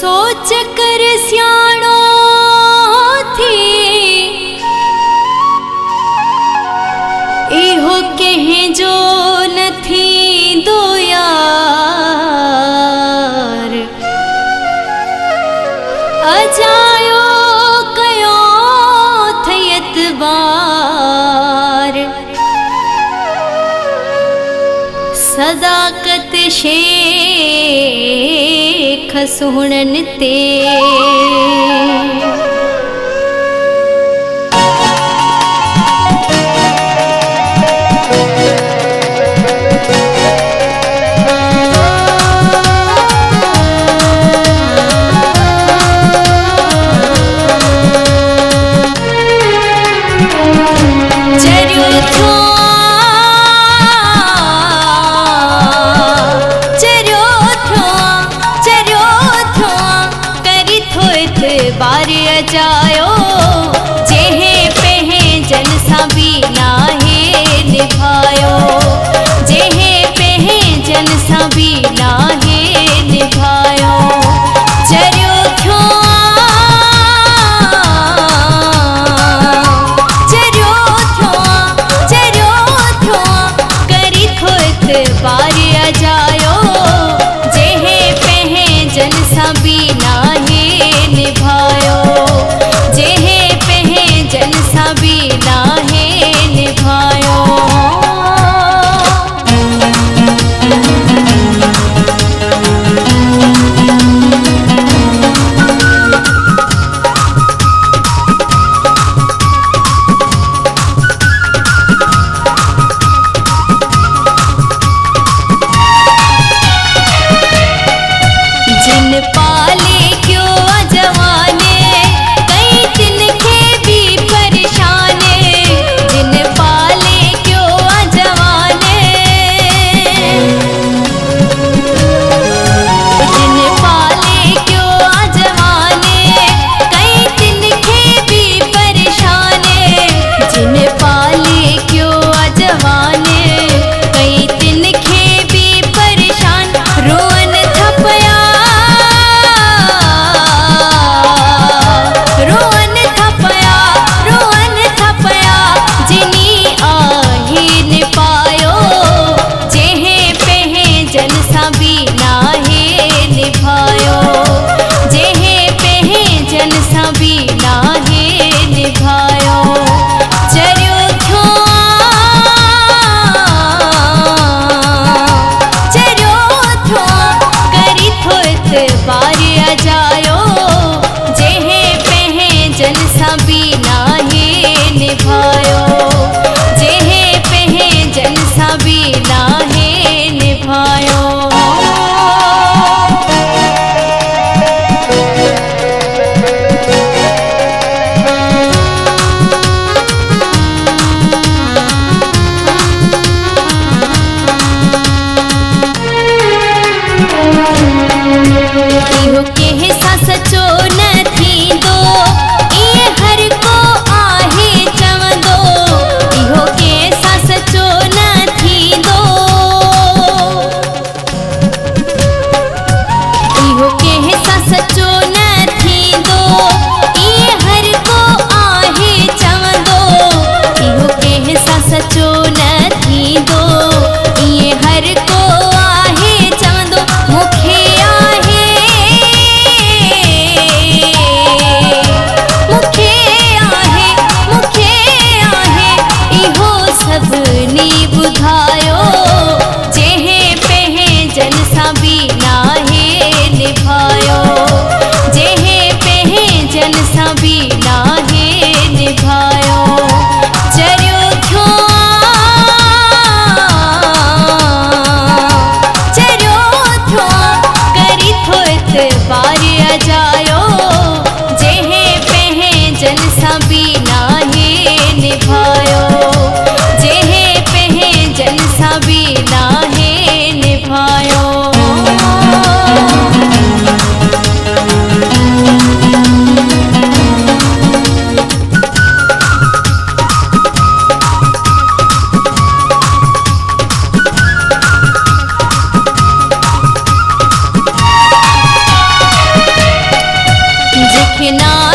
सोच कर सियाणो थी इहो कहें जो नथी दो यार अजायो कयो थयत बार सदाकत शेख सुहणन ते बार अजायो जेहे पहे जन सभी नाहे निभायो जेहे पहे जन सभी नाहे निभायो चरियो थो करी थोत बार अजायो जेहे पहे जन सभी नाहे निभायो जेहे पहे जन सभी नाहे निभायो जिन पाले क्यों अजवाने कई तिनके भी परेशाने जिन पाले क्यों अजवाने जिन पाले क्यों अजवाने कई तिनके भी परेशाने जिन पाले क्यों अजवाने कई तिनके भी परेशान रोन थपया रोअन थपया जिनी आहीन पायो जेहे पहे जन सभी नाहे निभायो जेहे पहे जन सभी नाहे निभायो चरियो थो करी थोत बार अजायो जेहे पहे जन सभी नाहे निभायो जेहे पहे जन सभी नाहे निभायो इहो केहे सा सचो न थींदो इहे हर को आहे चवंदो इहो केहे सा सचो न थींदो इहो केहे सा सचो न थींदो इहे हर को आहे चवंदो इहो केहे सा सचो न थींदो इहे हर को आहे चवंदो मूंखे सभनी बुधायो जेहे पहे जन सभी नाहे निभायो जेहे पहे जन सभी नाहे निभायो चरियो थो करी थोत बार अजायो जेहे पहे जन सभी नाहे निभायो जेहे पहे जन सभी नाहे निभायो मेघनाथ